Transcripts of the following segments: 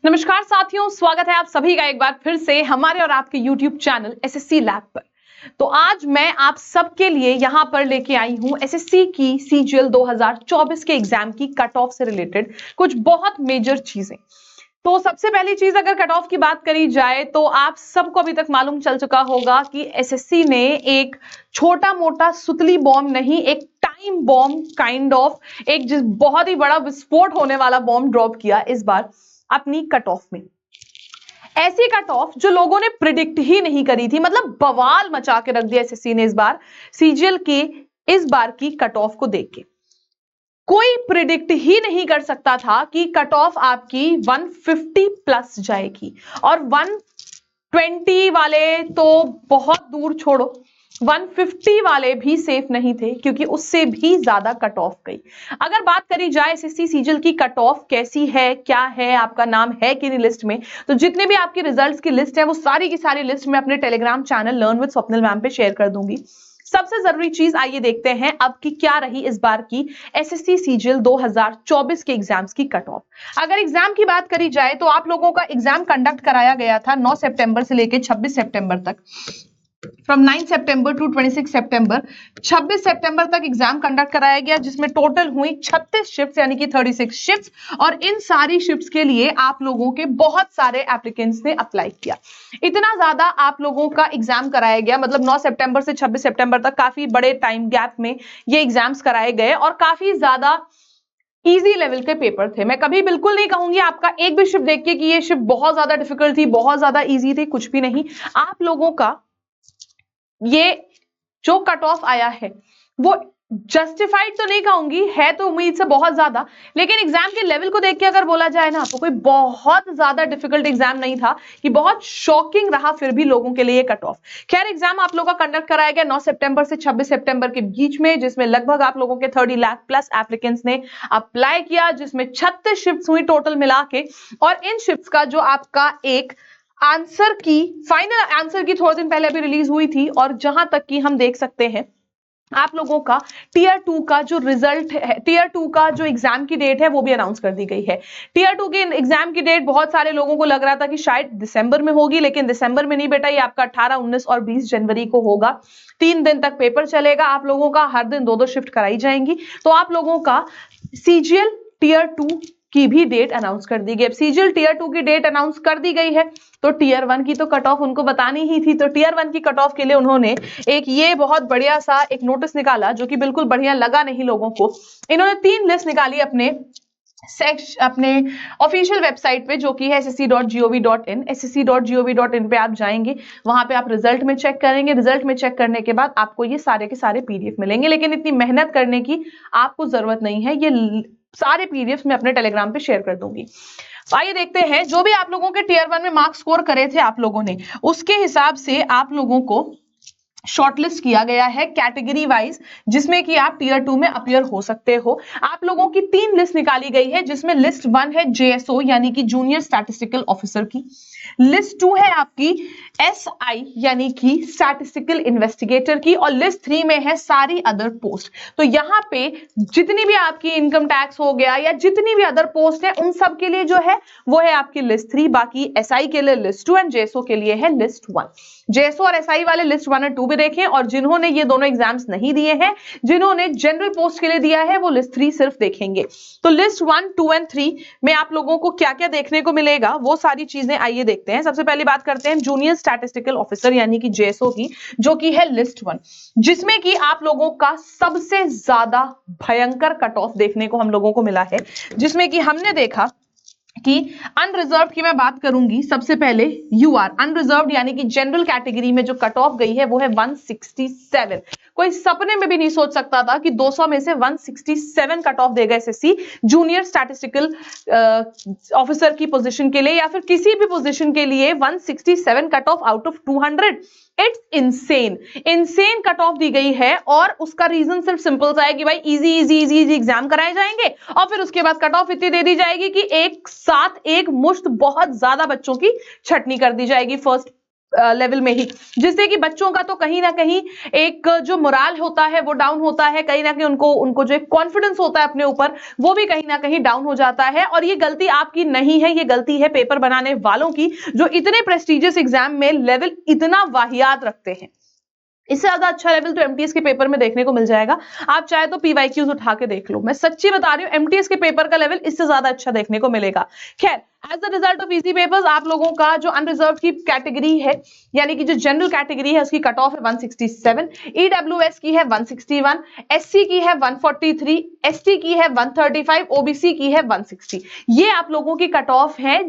नमस्कार साथियों, स्वागत है आप सभी का एक बार फिर से हमारे और आपके YouTube चैनल एसएससी लैब पर। तो आज मैं आप सबके लिए यहाँ पर लेके आई हूँ एसएससी की सीजीएल 2024 के एग्जाम की कट ऑफ से रिलेटेड कुछ बहुत मेजर चीजें। तो सबसे पहली चीज, अगर कट ऑफ की बात करी जाए तो आप सबको अभी तक मालूम चल चुका होगा कि एसएससी ने एक छोटा मोटा सुतली बॉम्ब नहीं, एक टाइम बॉम्ब काइंड ऑफ एक बहुत ही बड़ा विस्फोट होने वाला बॉम्ब ड्रॉप किया इस बार अपनी कट ऑफ में। ऐसी कट ऑफ जो लोगों ने प्रिडिक्ट ही नहीं करी थी, मतलब बवाल मचा के रख दिया एसएससी ने इस बार सीजीएल के इस बार की कट ऑफ को देख के। कोई प्रिडिक्ट ही नहीं कर सकता था कि कट ऑफ आपकी 150 प्लस जाएगी, और 120 वाले तो बहुत दूर छोड़ो, 150 वाले भी सेफ नहीं थे क्योंकि उससे भी ज्यादा कट ऑफ गई। अगर बात करी जाए एसएससी सीजीएल की कट ऑफ कैसी है, क्या है, आपका नाम है कि नहीं लिस्ट में, तो जितने भी आपकी रिजल्ट्स की लिस्ट है वो सारी की सारी लिस्ट में अपने Telegram channel learn with Swapnil ma'am पे शेयर कर दूंगी। सबसे जरूरी चीज आइए देखते हैं अब की क्या रही इस बार की एसएससी सीजीएल 2024 के एग्जाम्स की कट ऑफ। अगर एग्जाम की बात करी जाए तो आप लोगों का एग्जाम कंडक्ट कराया गया था 9 सितंबर से लेकर 26 सितंबर तक। फ्रॉम 9 सितंबर टू 26 सितंबर, 26 सितंबर तक एग्जाम कंडक्ट कराया गया, जिसमें टोटल हुई 36 शिफ्ट्स यानी कि 36 शिफ्ट्स। और इन सारी शिफ्ट्स के लिए आप लोगों के बहुत सारे एप्लीकेंट्स ने अप्लाई किया। इतना ज्यादा आप लोगों का एग्जाम कराया गया, मतलब 9 सितंबर से 26 सितंबर तक काफी बड़े टाइम गैप में ये एग्जाम्स कराए गए और काफी ज्यादा इजी लेवल के पेपर थे। मैं कभी बिल्कुल नहीं कहूंगी आपका एक भी शिफ्ट देख के कि ये शिफ्ट बहुत ज्यादा डिफिकल्ट थी, बहुत ज्यादा इजी थी, कुछ भी नहीं। आप लोगों का ये जो कट ऑफ आया है वो जस्टिफाइड तो नहीं कहूंगी, है तो उम्मीद से बहुत ज्यादा, लेकिन एग्जाम के लेवल को देख के अगर बोला जाए ना तो कोई बहुत ज्यादा डिफिकल्ट एग्जाम नहीं था कि बहुत शॉकिंग रहा फिर भी लोगों के लिए कट ऑफ। खैर, एग्जाम आप लोगों का कंडक्ट कराया गया 9 सितंबर से 26 सितंबर के बीच में, जिसमें लगभग आप लोगों के 30 लाख प्लस एप्लीकेंट्स ने अप्लाई किया, जिसमें 36 शिफ्ट्स हुई टोटल मिला के। और इन शिफ्ट्स का जो आपका एक आंसर की फाइनल आंसर की थोड़े दिन पहले अभी रिलीज हुई थी, और जहां तक कि हम देख सकते हैं आप लोगों का टीयर 2 का जो रिजल्ट है, टीयर 2 का जो एग्जाम की डेट है वो भी अनाउंस कर दी गई है। टीयर 2 के एग्जाम की डेट बहुत सारे लोगों को लग रहा था कि शायद दिसंबर में होगी, लेकिन दिसंबर में नहीं बेटा, ये आपका 18, 19 और 20 जनवरी को होगा। 3 दिन तक पेपर चलेगा आप लोगों का, हर दिन 2-2 शिफ्ट कराई जाएंगी। तो आप लोगों का सीजीएल टीयर 2 की भी डेट अनाउंस कर दी गई। अब सीजीएल टीयर 2 की डेट अनाउंस कर दी गई है तो टीयर 1 की तो कट ऑफ उनको बतानी ही थी। तो टीयर 1 की कट ऑफ के लिए उन्होंने एक ये बहुत बढ़िया सा एक नोटिस निकाला, जो कि बिल्कुल बढ़िया लगा नहीं लोगों को। इन्होंने 3 लिस्ट निकाली अपने ऑफिशियल वेबसाइट पे, जो कि है ssc.gov.in। ssc.gov.in पे आप जाएंगे, वहां पे आप रिजल्ट में चेक करेंगे। रिजल्ट में चेक करने के बाद आपको ये सारे के सारे पीडीएफ मिलेंगे, लेकिन इतनी मेहनत करने की आपको जरूरत नहीं है, ये सारे पीडीएफ मैं अपने टेलीग्राम पे शेयर कर दूंगी। तो आइए देखते हैं, जो भी आप लोगों के टीयर 1 में मार्क्स स्कोर करे थे आप लोगों ने, उसके हिसाब से आप लोगों को शॉर्टलिस्ट किया गया है कैटेगरी वाइज, जिसमें कि आप टीयर 2 में अपीयर हो सकते हो। आप लोगों की 3 लिस्ट निकाली गई है, जिसमें लिस्ट 1 है जेएसओ यानी कि जूनियर स्टैटिस्टिकल ऑफिसर की। लिस्ट 2 है आपकी एसआई यानी कि स्टैटिस्टिकल इन्वेस्टिगेटर की, और लिस्ट 3 में है सारी अदर पोस्ट। तो यहां पे जितनी भी आपकी इनकम टैक्स हो गया या जितनी भी अदर पोस्ट है, उन सब के लिए जो है वो है आपकी लिस्ट 3। बाकी एसआई के लिए लिस्ट 2 एंड जेएसओ के लिए है लिस्ट 1। जेएसओ और एसआई वाले लिस्ट 1 और 2 भी देखें, और जिन्होंने ये दोनों एग्जाम्स नहीं दिए हैं, जिन्होंने जनरल पोस्ट के लिए दिया है, वो लिस्ट 3 सिर्फ देखेंगे। तो लिस्ट 1, 2 एंड 3 में आप लोगों को क्या क्या देखने को मिलेगा वो सारी चीजें आइए देखते हैं। सबसे पहली बात करते हैं जूनियर स्टैटिस्टिकल ऑफिसर यानी कि जेएसओ की, जो कि है लिस्ट 1, जिसमें कि आप लोगों का सबसे ज्यादा भयंकर कट ऑफ देखने को हम लोगों को मिला है। जिसमें कि हमने देखा कि अनरिजर्व की मैं बात करूंगी, सबसे पहले यूआर अनरिजर्व यानी कि जनरल कैटेगरी में जो कट ऑफ गई है वो है 167। कोई सपने में भी नहीं सोच सकता था कि 200 में से 167 कट ऑफ देगा एसएससी जूनियर स्टैटिस्टिकल ऑफिसर की पोजीशन के लिए, या फिर किसी भी पोजीशन के लिए 167 cut off out of 200। It's insane cut of the गई है, और उसका रीजन सिर्फ सिंपल सा है कि भाई easy easy easy easy exam कराए जाएंगे, और फिर उसके बाद कट ऑफ इतनी दे दी जाएगी कि एक साथ एक मुश्त बहुत ज्यादा बच्चों की छटनी कर दी जाएगी फर्स्ट लेवल में ही, जिससे कि बच्चों का तो कहीं ना कहीं एक जो मोराल होता है वो डाउन होता है, कहीं ना कहीं उनको जो एक कॉन्फिडेंस होता है अपने ऊपर वो भी कहीं ना कहीं डाउन हो जाता है। और ये गलती आपकी नहीं है, ये गलती है पेपर बनाने वालों की, जो इतने प्रेस्टिजियस एग्जाम में लेवल इतना वाहियात रखते हैं। इससे ज्यादा अच्छा लेवल तो एमटीएस के पेपर में देखने को मिल जाएगा। आप चाहे तो पीवाईक्यूज उठा के देख लो, मैं सच्ची बता रही हूँ, एमटीएस के पेपर का लेवल इससे ज्यादा अच्छा देखने को मिलेगा। खैर, as the result of easy papers आप लोगों का जो अनरिजर्व की कैटेगरी है, यानी कि जो जनरल कैटेगरी है, उसकी कट ऑफ है 167, ईडब्ल्यूएस की है 161, एससी की है 143, एसटी की है 135, ओबीसी की है 160। ये आप लोगों की कट ऑफ है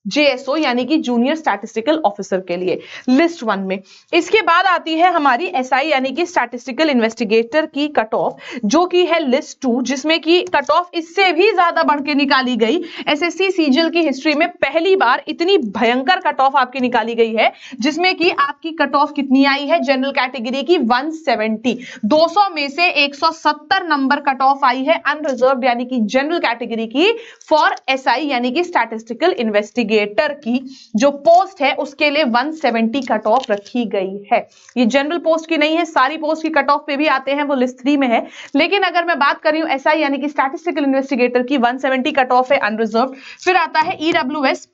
जेएसओ यानी कि जूनियर स्टैटिस्टिकल ऑफिसर के लिए लिस्ट 1 में। इसके बाद आती है हमारी एसआई यानी कि स्टैटिस्टिकल इन्वेस्टिगेटर की कट ऑफ, जो कि है लिस्ट 2, जिसमें कि कट ऑफ इससे भी ज्यादा बढ़ के निकाली गई। एसएससी सीजीएल की हिस्ट्री में पहली बार इतनी भयंकर कट ऑफ आपकी निकाली गई है, जिसमें कि आपकी कट ऑफ कितनी आई है जनरल कैटेगरी की 170, 200 में से 170 नंबर कट ऑफ आई है अनरिजर्व्ड यानी कि जनरल कैटेगरी की फॉर एसआई यानी कि स्टैटिस्टिकल इन्वेस्टिगेटर की जो पोस्ट है उसके लिए 170 कट ऑफ रखी गई है। ये जनरल पोस्ट की नहीं है, सारी पोस्ट की कट ऑफ पे भी आते हैं, वो लिस्ट 3 में है। लेकिन अगर मैं बात कर रही हूं एसआई यानी कि स्टैटिस्टिकल इन्वेस्टिगेटर की 170 कट ऑफ है अनरिजर्व्ड। फिर आता है ईडब्ल्यूएस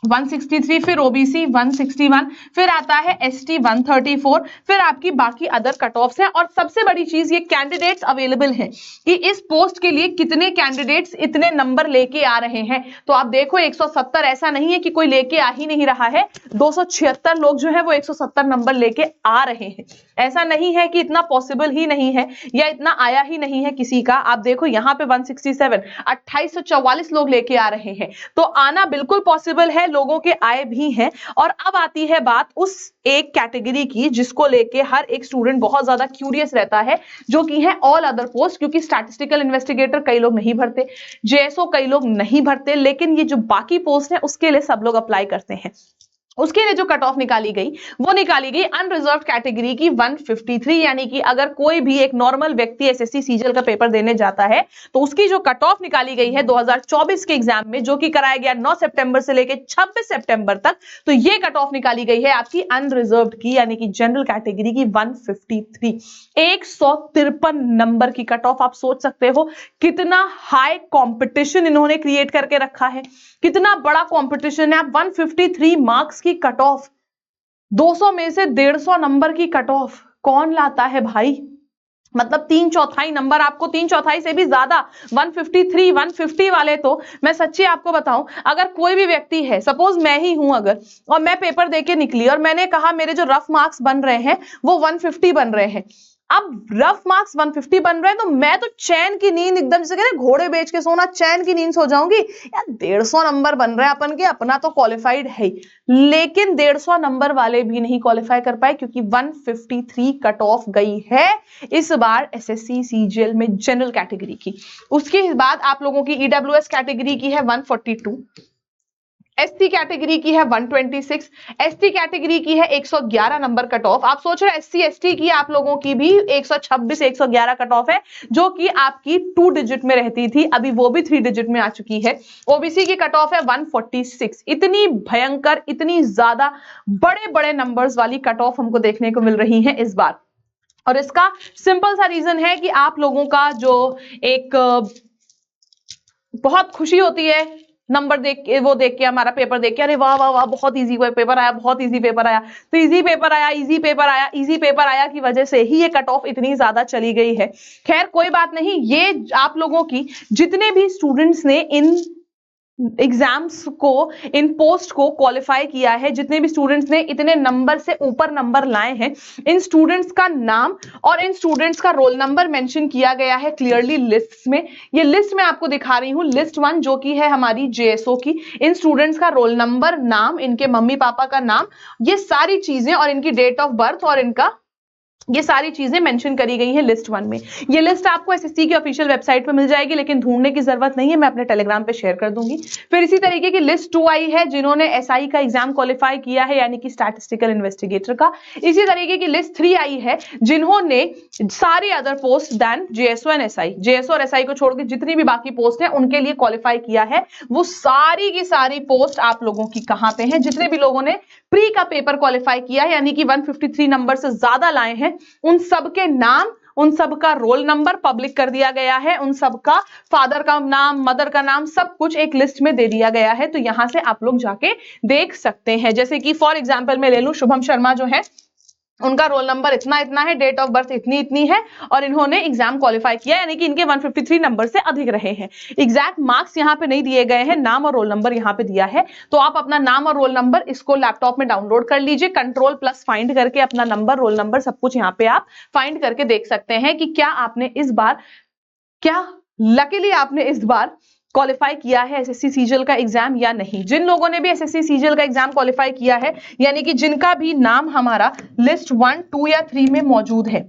163, फिर ओबीसी 161, फिर आता है एसटी 134, फिर आपकी बाकी अदर कट ऑफ्स हैं। और सबसे बड़ी चीज ये कैंडिडेट्स अवेलेबल हैं कि इस पोस्ट के लिए कितने कैंडिडेट्स इतने नंबर लेके आ रहे हैं। तो आप देखो 170 ऐसा नहीं है कि कोई लेके आ ही नहीं रहा है, 276 लोग जो है वो 170 नंबर लेके आ रहे हैं। ऐसा नहीं है कि इतना पॉसिबल ही नहीं है या इतना आया ही नहीं है किसी का। आप देखो यहाँ पे 167, 2844 लोग लेके आ रहे हैं, तो आना बिल्कुल पॉसिबल है, लोगों के आए भी हैं। और अब आती है बात उस एक कैटेगरी की जिसको लेके हर एक स्टूडेंट बहुत ज्यादा क्यूरियस रहता है, जो कि है ऑल अदर पोस्ट। क्योंकि स्टैटिस्टिकल इन्वेस्टिगेटर कई लोग नहीं भरते, जेएसओ कई लोग नहीं भरते, लेकिन ये जो बाकी पोस्ट है उसके लिए सब लोग अप्लाई करते हैं। उसके लिए जो कट ऑफ निकाली गई वो निकाली गई अनरिजर्व कैटेगरी की 153, यानी कि अगर कोई भी एक नॉर्मल व्यक्ति एसएससी सीजीएल का पेपर देने जाता है तो उसकी जो कट ऑफ निकाली गई है 2024 के एग्जाम में, जो कि कराया गया 9 सितंबर से लेकर 26 सितंबर तक, तो ये कट ऑफ निकाली गई है आपकी अनरिजर्व की यानी कि जनरल कैटेगरी की 153, 153 नंबर की कट ऑफ। आप सोच सकते हो कितना हाई कंपटीशन इन्होंने क्रिएट करके रखा है, कितना बड़ा कंपटीशन है। आप 153 मार्क्स की कट ऑफ, 200 में से 150 नंबर की कट ऑफ कौन लाता है भाई? मतलब 3/4 नंबर, आपको 3/4 से भी ज्यादा 153, 150 वाले तो मैं सच्ची आपको बताऊं, अगर कोई भी व्यक्ति है, सपोज मैं ही हूं अगर, और मैं पेपर देके निकली और मैंने कहा मेरे जो रफ मार्क्स बन रहे हैं वो 150 बन रहे हैं, अब रफ मार्क्स 150 बन रहे हैं, तो मैं तो चैन की नींद एकदम से कहते घोड़े बेच के सोना, चैन की नींद सो जाऊंगी यार, 150 नंबर बन रहे हैं अपन के, अपना तो क्वालिफाइड है। लेकिन 150 नंबर वाले भी नहीं क्वालिफाई कर पाए, क्योंकि 153 कट ऑफ गई है इस बार एसएससी सीजीएल में जनरल कैटेगरी की। उसके बाद आप लोगों की ईडब्ल्यूएस कैटेगरी की है 142, एसटी कैटेगरी की है 126, एसटी कैटेगरी की है 111 नंबर कट ऑफ। आप सोच रहे हैं एससी एसटी की आप लोगों की भी 126, 111 कट ऑफ है, जो कि आपकी 2 डिजिट में रहती थी, अभी वो भी 3 डिजिट में आ चुकी है। ओबीसी की कट ऑफ है 146। इतनी भयंकर, इतनी ज्यादा बड़े बड़े नंबर्स वाली कट ऑफ हमको देखने को मिल रही है इस बार। और इसका सिंपल सा रीजन है कि आप लोगों का जो एक बहुत खुशी होती है नंबर देख के, वो देख के, हमारा पेपर देख के, अरे वाह वाह वाह बहुत इजी पेपर आया, बहुत इजी पेपर आया, तो इजी पेपर आया, इजी पेपर आया, इजी पेपर आया की वजह से ही ये कट ऑफ इतनी ज्यादा चली गई है। खैर कोई बात नहीं, ये आप लोगों की जितने भी स्टूडेंट्स ने इन एग्जाम्स को, इन पोस्ट को क्वालिफाई किया है, जितने भी स्टूडेंट्स ने इतने नंबर से ऊपर नंबर लाए हैं, इन स्टूडेंट्स का नाम और इन स्टूडेंट्स का रोल नंबर मेंशन किया गया है क्लियरली लिस्ट में। ये लिस्ट मैं आपको दिखा रही हूं, लिस्ट 1 जो कि है हमारी जेएसओ की। इन स्टूडेंट्स का रोल नंबर, नाम, इनके मम्मी पापा का नाम, ये सारी चीजें और इनकी डेट ऑफ बर्थ और इनका ये सारी चीजें मेंशन करी गई है लिस्ट 1 में। ये लिस्ट आपको एसएससी की ऑफिशियल वेबसाइट पे मिल जाएगी, लेकिन ढूंढने की जरूरत नहीं है, मैं अपने टेलीग्राम पे शेयर कर दूंगी। फिर इसी तरीके की लिस्ट 2 आई है जिन्होंने एसआई का एग्जाम क्वालिफाई किया है, यानी कि स्टैटिस्टिकल इन्वेस्टिगेटर का। इसी तरीके की लिस्ट 3 आई है जिन्होंने सारी other post than JSO and SI, JSO और एसआई को छोड़कर जितनी भी बाकी पोस्ट है उनके लिए क्वालिफाई किया है। वो सारी की सारी पोस्ट आप लोगों की कहां पे है, जितने भी लोगों ने प्री का पेपर क्वालिफाई किया है यानी कि 153 नंबर से ज्यादा लाए हैं, उन सबके नाम, उन सबका रोल नंबर पब्लिक कर दिया गया है, उन सबका फादर का नाम, मदर का नाम, सब कुछ एक लिस्ट में दे दिया गया है। तो यहां से आप लोग जाके देख सकते हैं। जैसे कि फॉर एग्जांपल मैं ले लूं, शुभम शर्मा जो है उनका रोल नंबर इतना इतना है, डेट ऑफ बर्थ इतनी इतनी है और इन्होंने एग्जाम क्वालिफाई किया, यानी कि इनके 153 नंबर से अधिक रहे हैं। एग्जैक्ट मार्क्स यहाँ पे नहीं दिए गए हैं, नाम और रोल नंबर यहाँ पे दिया है। तो आप अपना नाम और रोल नंबर इसको लैपटॉप में डाउनलोड कर लीजिए, कंट्रोल+ फाइंड करके अपना नंबर, रोल नंबर सब कुछ यहाँ पे आप फाइंड करके देख सकते हैं कि क्या आपने इस बार, क्या लकीली आपने इस बार क्वालिफाई किया है एसएससी सीजीएल का एग्जाम या नहीं। जिन लोगों ने भी एसएससी सीजीएल का एग्जाम क्वालिफाई किया है, यानी कि जिनका भी नाम हमारा लिस्ट 1, 2 या 3 में मौजूद है,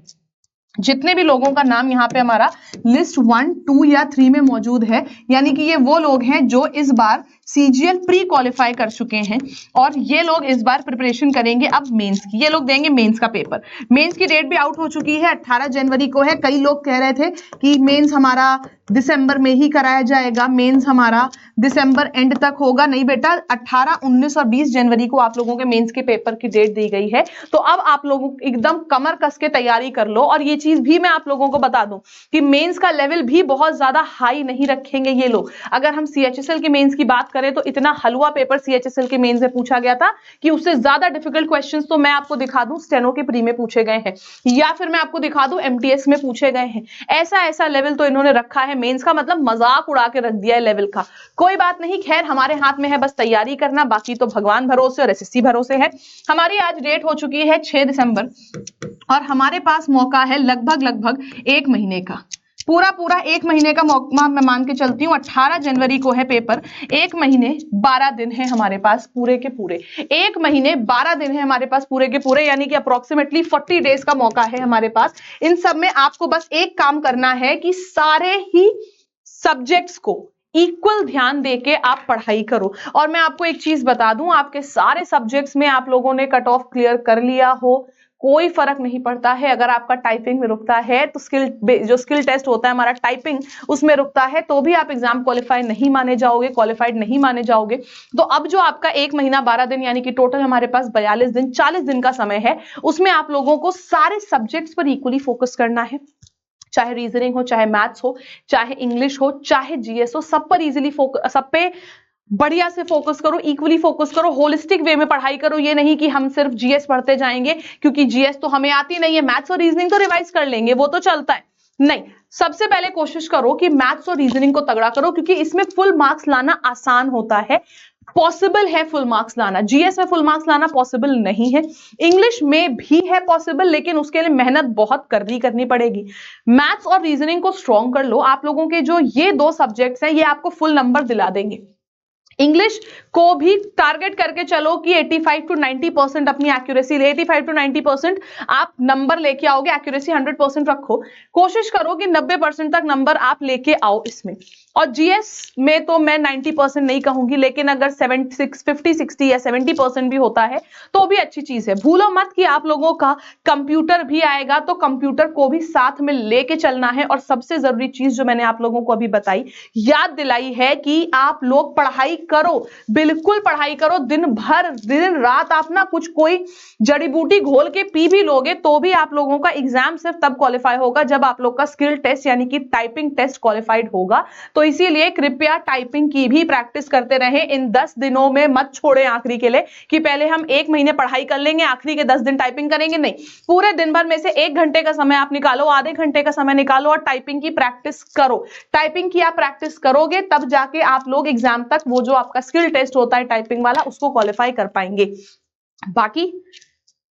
जितने भी लोगों का नाम यहाँ पे हमारा लिस्ट 1, 2 या 3 में मौजूद है, यानी कि ये वो लोग हैं जो इस बार सीजीएल प्री क्वालिफाई कर चुके हैं और ये लोग इस बार प्रिपरेशन करेंगे अब मेंस की। ये लोग देंगे मेंस का पेपर। मेंस की डेट भी आउट हो चुकी है, 18 जनवरी को है। कई लोग कह रहे थे कि मेंस हमारा दिसंबर में ही कराया जाएगा, मेंस हमारा दिसंबर एंड तक होगा। नहीं बेटा, 18, 19 और 20 जनवरी को आप लोगों के मेंस के पेपर की डेट दी गई है। तो अब आप लोगों एकदम कमर कस के तैयारी कर लो। और ये चीज भी मैं आप लोगों को बता दूं कि मेंस का लेवल भी बहुत ज्यादा हाई नहीं रखेंगे ये लोग। अगर हम सीएचएसएल के मेंस की बात करें तो इतना हलवा पेपर सीएचएसएल के मेंस में पूछा गया था कि उससे ज्यादा डिफिकल्ट क्वेश्चंस तो मैं आपको दिखा दूं स्टेनो के प्री में पूछे गए हैं, या फिर मैं आपको दिखा दूं एमटीएस में पूछे गए हैं। ऐसा ऐसा लेवल तो इन्होंने रखा है मेंस का, मतलब मजाक उड़ा के रख दिया है लेवल का। कोई बात नहीं, खैर हमारे हाथ में है बस तैयारी करना, बाकी तो भगवान भरोसे और एसएससी भरोसे है। हमारी आज डेट हो चुकी है 6 दिसंबर और हमारे पास मौका है लगभग 1 महीने का, पूरा 1 महीने का मौका मैं मान के चलती हूँ। 18 जनवरी को है पेपर, 1 महीने 12 दिन है हमारे पास पूरे के पूरे। 1 महीने 12 दिन है हमारे पास पूरे के पूरे, यानी कि अप्रोक्सीमेटली 40 डेज का मौका है हमारे पास। इन सब में आपको बस एक काम करना है कि सारे ही सब्जेक्ट्स को इक्वल ध्यान देके आप पढ़ाई करो। और मैं आपको एक चीज बता दूं, आपके सारे सब्जेक्ट्स में आप लोगों ने कट ऑफ क्लियर कर लिया हो, कोई फर्क नहीं पड़ता है। अगर आपका टाइपिंग में रुकता है तो जो स्किल टेस्ट होता है हमारा टाइपिंग, उसमें रुकता है तो भी आप एग्जाम क्वालिफाई नहीं माने जाओगे, क्वालिफाइड नहीं माने जाओगे। तो अब जो आपका 1 महीना 12 दिन यानी कि टोटल हमारे पास 42 दिन 40 दिन का समय है, उसमें आप लोगों को सारे सब्जेक्ट्स पर इक्वली फोकस करना है। चाहे रीजनिंग हो, चाहे मैथ्स हो, चाहे इंग्लिश हो, चाहे जीएस हो, सब पर इजीली फोकस, सब पे बढ़िया से फोकस करो, इक्वली फोकस करो, होलिस्टिक वे में पढ़ाई करो। ये नहीं कि हम सिर्फ जीएस पढ़ते जाएंगे क्योंकि जीएस तो हमें आती नहीं है, मैथ्स और रीजनिंग तो रिवाइज कर लेंगे, वो तो चलता है। नहीं, सबसे पहले कोशिश करो कि मैथ्स और रीजनिंग को तगड़ा करो, क्योंकि इसमें फुल मार्क्स लाना आसान होता है, पॉसिबल है फुल मार्क्स लाना। जीएस में फुल मार्क्स लाना पॉसिबल नहीं है, इंग्लिश में भी है पॉसिबल, लेकिन उसके लिए मेहनत बहुत करनी पड़ेगी। मैथ्स और रीजनिंग को स्ट्रॉन्ग कर लो। आप लोगों के जो ये 2 सब्जेक्ट्स हैं, ये आपको फुल नंबर दिला देंगे। इंग्लिश को भी टारगेट करके चलो कि 85 to 90% अपनी एक्यूरेसी ले, 85 to 90% आप नंबर लेके आओगे, एक्यूरेसी 100% रखो। कोशिश करो कि 90% तक नंबर आप लेके आओ इसमें। और जीएस में तो मैं 90% नहीं कहूंगी, लेकिन अगर 50, 60 या 70% भी होता है तो भी अच्छी चीज है। भूलो मत कि आप लोगों का कंप्यूटर भी आएगा, तो कंप्यूटर को भी साथ में लेके चलना है। और सबसे जरूरी चीज जो मैंने आप लोगों को अभी बताई, याद दिलाई है कि आप लोग पढ़ाई करो, बिल्कुल पढ़ाई करो। दिन भर दिन रात आप ना कुछ कोई जड़ी बूटी घोल के पी भी लोगे तो भी आप लोगों का एग्जाम सिर्फ तब क्वालिफाई होगा जब आप लोग का स्किल टेस्ट यानी कि टाइपिंग टेस्ट क्वालिफाइड होगा। तो इसीलिए कृपया टाइपिंग की भी प्रैक्टिस करते रहें। इन 10 दिनों में मत छोड़े आखिरी के लिए कि पहले हम 1 महीने पढ़ाई कर लेंगे, आखिरी के 10 दिन टाइपिंग करेंगे। नहीं, पूरे दिन भर में से 1 घंटे का समय आप निकालो, आधे घंटे का समय निकालो और टाइपिंग की प्रैक्टिस करो। टाइपिंग की आप प्रैक्टिस करोगे तब जाके आप लोग एग्जाम तक वो जो आपका स्किल टेस्ट होता है टाइपिंग वाला, उसको क्वालिफाई कर पाएंगे। बाकी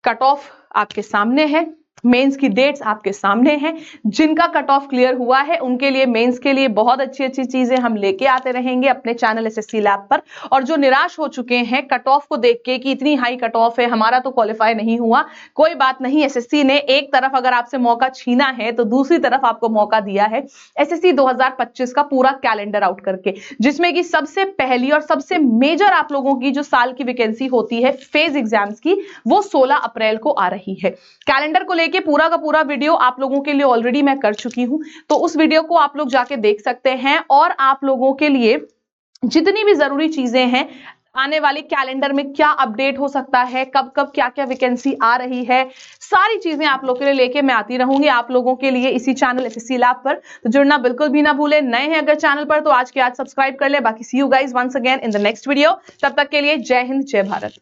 कट ऑफ आपके सामने है, मेंस की डेट्स आपके सामने हैं। जिनका कट ऑफ क्लियर हुआ है उनके लिए मेंस के लिए बहुत अच्छी अच्छी चीजें हम लेके आते रहेंगे अपने चैनल एसएससी लैब पर। और जो निराश हो चुके हैं कट ऑफ को देख के कि इतनी हाई कट ऑफ है, हमारा तो क्वालिफाई नहीं हुआ, कोई बात नहीं, एसएससी ने एक तरफ अगर आपसे मौका छीना है तो दूसरी तरफ आपको मौका दिया है एसएससी 2025 का पूरा कैलेंडर आउट करके, जिसमें कि सबसे पहली और सबसे मेजर आप लोगों की जो साल की वैकेंसी होती है फेज एग्जाम्स की, वो 16 अप्रैल को आ रही है। कैलेंडर को लेके पूरा का पूरा वीडियो आप लोगों के लिए ऑलरेडी मैं कर चुकी हूं, तो उस वीडियो को आप लोग जाके देख सकते हैं। और आप लोगों के लिए जितनी भी जरूरी चीजें हैं, आने वाले कैलेंडर में क्या अपडेट हो सकता है, कब कब क्या क्या वैकेंसी आ रही है, सारी चीजें आप लोगों के लिए लेके मैं आती रहूंगी आप लोगों के लिए इसी चैनल एसएससी लैब पर। तो जुड़ना बिल्कुल भी ना भूले, नए हैं अगर चैनल पर तो आज के आज सब्सक्राइब कर ले। बाकी see you guys once again in the next video, तब तक के लिए जय हिंद जय भारत।